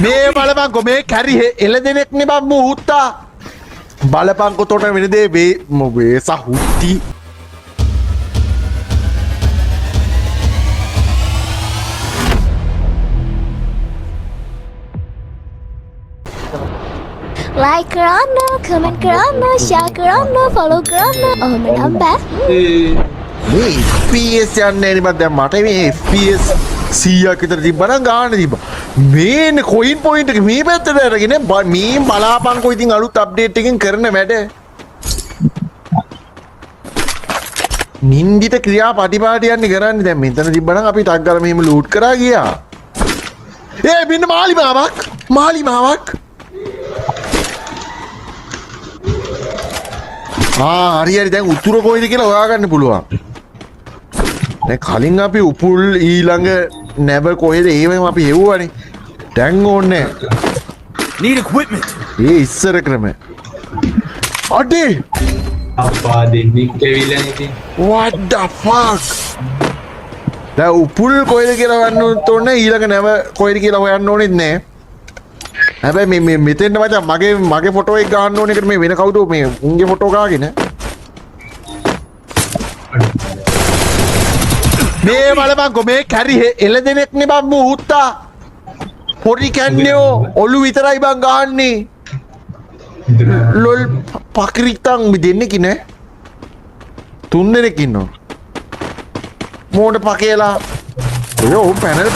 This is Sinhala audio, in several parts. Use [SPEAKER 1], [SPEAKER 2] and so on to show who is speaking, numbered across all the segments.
[SPEAKER 1] මේ බලපංකෝ මේ කැරි එළදෙනෙක්නේ බම් මුහුත්තා බලපංකෝ තොට වෙන දේ වේ සහුත්ති
[SPEAKER 2] like කරන්න, comment කරන්න, share කරන්න, follow කරන්න. ඔහොම නම් බෑ.
[SPEAKER 1] මේ FPS යන්නේ නේ මම දැන් මට මේ FPS 100ක් විතර තිබ්බනම් ගාන තිබ්බා. මේනේ කොයින් පොයින්ට් එක මේ පැත්තට අරගෙන මේ බලාපන්කෝ ඉතින් අලුත් අප්ඩේට් එකකින් කරන වැඩ. නින්දිත ක්‍රියා පටිපාටියන්නේ කරන්නේ දැන් මෙතන තිබ්බනම් අපි ටක් ගාලා මෙහෙම ලූට් කරා ගියා. මෙන්න මාලිමාවක්. හරි දැන් උතුර කොයිද කියලා හොයාගන්න පුළුවන්. දැන් කලින් අපි උපුල් ඊළඟ නැව කොහෙද ඒවෙම අපි හෙව්වනේ. දැන් ඕනේ
[SPEAKER 3] need equipment.
[SPEAKER 1] ඉස්සර ක්‍රම. අඩේ
[SPEAKER 4] අප්පා දෙන්නෙක් ඇවිල්ලා ඉතින්.
[SPEAKER 1] what the fuck. දැන් උපුල් කොහෙද කියලා හොයන්න ඕනේ ඊළඟ නැව කොහෙද කියලා හොයන්න ඕනෙත් නෑ. හැබැයි මේ මෙතෙන්ට මචං මගේ ෆොටෝ එක ගන්න ඕන එකට මේ වෙන කවුද මේ උන්ගේ ෆොටෝ ගාගෙන මේ බලපංකෝ මේ කැරි එළදෙනෙක්නේ බම් මුහුත්තා පොඩි කැන්නේෝ ඔලු විතරයි බං ගහන්නේ ලොල් පක්‍රික්තන් දෙන්නෙක් නෑ 3 දෙනෙක් ඉන්නවා මෝඩ පකේලා ඔය පැනල්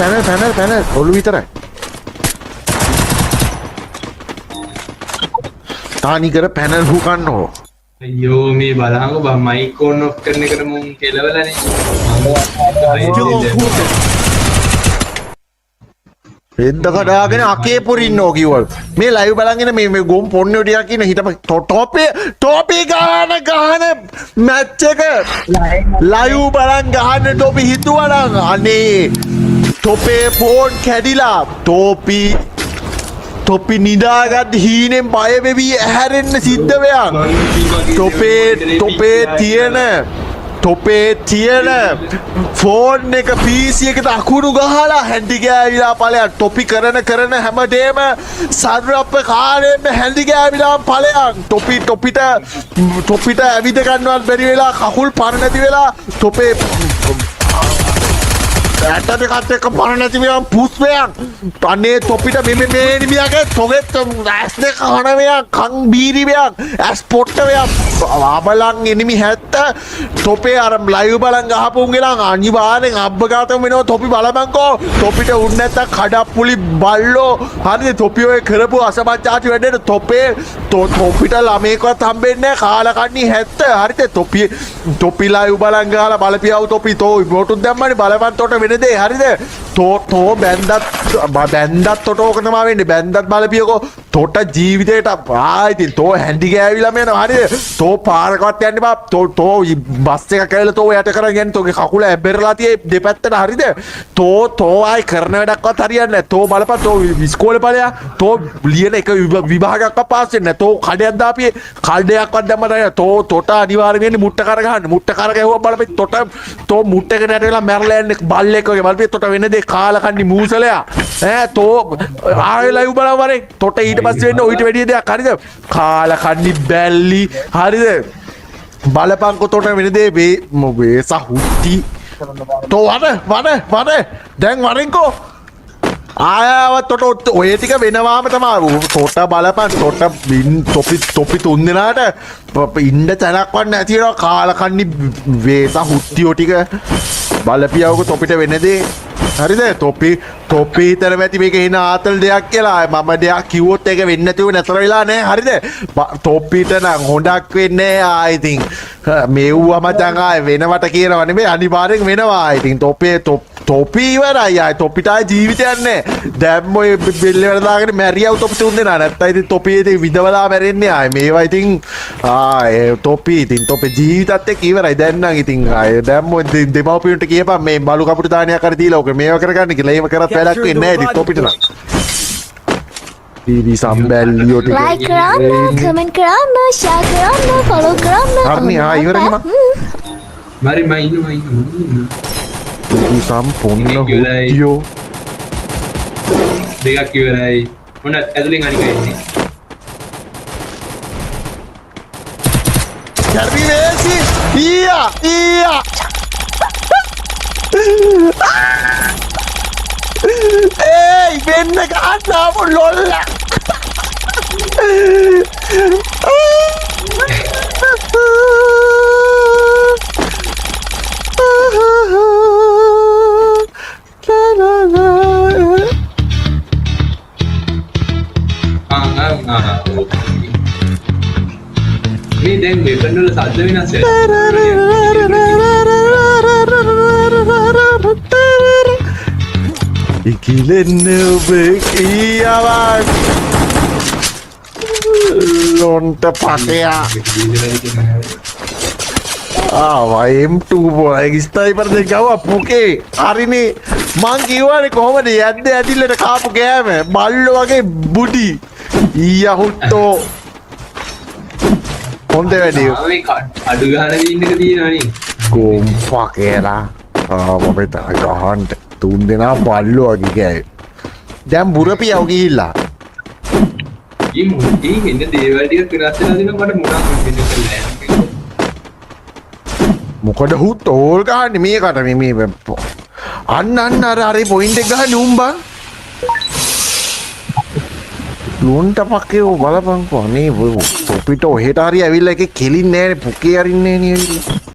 [SPEAKER 1] ඔලු විතරයි තානි කර පැනල් හුකන්නෝ
[SPEAKER 4] අයියෝ මේ බලහංග බා මයික් ඕන් ඔෆ් කරන එකට මුන් කෙලවලනේ
[SPEAKER 1] එද්ද කඩාගෙන අකේ පුරින්නෝ කිව්වලු මේ ලයිව් බලන්ගෙන මේ ගොම් පොන්නෝ ටිකක් ඉන්න හිටප ටොපි ගාන මැච් එක ලයිව් බලන් ගහන්න ටොපි හිතුවනම් අනේ ටොපේ ෆෝන් කැඩිලා තොපි නිදාගත් හීනෙන් බය වෙවි ඇහැරෙන්න සිද්ධ වෙයක් තොපේ තියෙන ෆෝන් එක PC එකට අකුණු ගහලා හැන්ඩි ගෑවිලා ඵලයක් ටොපි කරන හැමදේම සර්වප්ප කාලෙම හැන්ඩි ගෑවිලා ඵලයක් ටොපිට ඇවිද ගන්නවත් බැරි වෙලා කකුල් පර නැති වෙලා තොපේ ඇටට කත් එක්ක පණ නැති මෙයන් පුස්වයන් අනේ තොපිට මේ නිමියාගේ තොගෙත් ඇස් දෙක කන මෙයන් කන් බීරි මෙයන් ඇස් පොට්ට මෙයන් ආබලන් එනිමි 70 තොපේ අර ලයිව් බලන් ගහපුන් ගෙලන් අනිවාර්යෙන් අබ්බගාතම වෙනවා තොපි බලපන්කෝ තොපිට උන් නැත්තම් කඩප්පුලි බල්ලෝ හරිද තොපි ඔය කරපු අසමච්චාටි වැඩේට තොපිට ළමේකවත් හම්බෙන්නේ නැහැ කාලා කන්නේ 70 හරිද තොපි ලයිව් බලන් ගහලා බලපියව තොපි තෝ මොටුත් දැම්මනේ බලපන් තොට දේ හරිද තෝ බැන්දත් තොට ඕක තමයි වෙන්නේ බැන්දත් බලපියකෝ තොට ජීවිතේට ඉතින් තෝ හැන්ඩි ගෑවිලා යනවා හරිද තෝ පාරකවත් යන්න බා තෝ බස් එක කැවිලා තෝ යට කරගෙන යන්නේ තෝගේ කකුල ඇබ්බෙරලා තියේ දෙපැත්තට හරිද තෝ ආයි කරන වැඩක්වත් හරියන්නේ නැහැ තෝ බලපන් තෝ ඉස්කෝලේ ඵලයා තෝ ලියන එක විභාගයක්වත් පාස් වෙන්නේ නැහැ තෝ කඩයක් දාපියේ කඩයක්වත් දැම්මම නැහැ තොට අනිවාර්යෙන් වෙන්නේ මුට්ට කර ගන්න මුට්ට කර ගැහුවා බලපන් තෝ මුට්ට එකට වැටෙලා මැරලා යන්නේ බල්ලෙක් වගේ බලපිය තොට වෙන දේ කාලා කන්නේ මූසලයා තෝ ආයෙ ලයිව් බලව වරේ තොට ඊට පස්සේ වෙන්නේ ඔයිට වැඩි දෙයක් හරිද කාලා කන්නේ බැල්ලි හරිද බලපංකෝ තොට වෙන දේ වේ සහුත්ති තෝ වඩ දැන් වරෙන්කෝ ආයවත් තොට ඔය ටික වෙනවාම තමයි තොට බලපන් තොපි 3 දෙනාට ඉන්න තැනක්වත් නැතිනවා කාලා කන්නේ වේ සහුත්තියෝ ටික බලපියවක තොපිට වෙන දේ හරිද තොපි හිතන ඇති මේක එන ආතල් දෙයක් කියලා මම දෙයක් කිව්වොත් ඒක වෙන්නේ නැතුව නතර වෙලා නැහැ හරිද තොපිට නම් හොඳක් වෙන්නේ ආයි ඉතින් මෙව්වා මචං ආයි වෙනවට කියනවා නෙමෙයි අනිවාර්යෙන් වෙනවා ආයි ඉතින් තොපි ඉවරයි ආයි තොපිට ආයි ජීවිතයක් නැහැ දැන් ඔය බෙල්ල වල දාගෙන මැරියව තොපි 3 දෙනා නැත්නම් ඉතින් තොපි ඉතින් විදවලා මැරෙන්නේ ආයි මේවා ඉතින් තොපි ජීවිතත් එක්ක ඉවරයි දැන් නම් ඉතින් ආයි දැන් මොකද දෙමව්පියන්ට කියපන් මේ බලු කපුට දානියක් හරි දීලා ඔක මේවා කරගන්න කියලා ඒව කරත් වැඩක් වෙන්නේ නැහැ ඉතින් තොපිට නම් TV සම්බැල්ලියෝ ටික
[SPEAKER 2] like කරන්න, comment කරන්න, share කරන්න, follow කරන්න.
[SPEAKER 1] හරිනේ ඉවරනේ මම
[SPEAKER 4] මරි මයින්න
[SPEAKER 1] සම්පූර්ණ හුත්තියෝ
[SPEAKER 4] දෙකක් ඉවරයි. මොන ඇතුලින් අනික එන්නේ.
[SPEAKER 1] කැරවි වේසි ඊයා ඒයි වෙන්න ගන්නාම ලොල්ල
[SPEAKER 4] මේ දැන් වෙපන් වල සද්ද වෙනස්
[SPEAKER 1] ඉකිලෙන්න ඔබ කියාවක් ලොන්ට පටයා M2 बोला ස්නයිපර් දෙක ගාවා පුකේ හරිනේ මං කිව්වනේ කොහමද යද්ද ඇදිල්ලට කාපු ගෑම බල්ලෝ වගේ බුඩි ඊයා හුට්ටෝ හොඳ වැඩි
[SPEAKER 4] අඩු ගාන ඉන්න එක තියෙනවනේ
[SPEAKER 1] ගොම්පා කියලා මම ගහන්න තුන් දෙනා බල්ලෝ වගේ ගෑවේ දැන් බුරපියව ගිහිල්ලා
[SPEAKER 4] මේ මොකද ඉන්න දේවල් ටික වෙනස් වෙලා දින මට මොනවද වෙන්නේ
[SPEAKER 1] මොකද හු තෝල් ගහන්නේ මේකට මේ අන්න අර පොයින්ට් එක ගහන්නේ උඹන් ලොන්ට පක්කේ බලපංකෝ අනේ ඔය පිට ඔහෙට හරි ඇවිල්ලා එකේ කෙලින්නේ නැහනේ පුකේ අරින්නේ නේ ඇවිල්ලා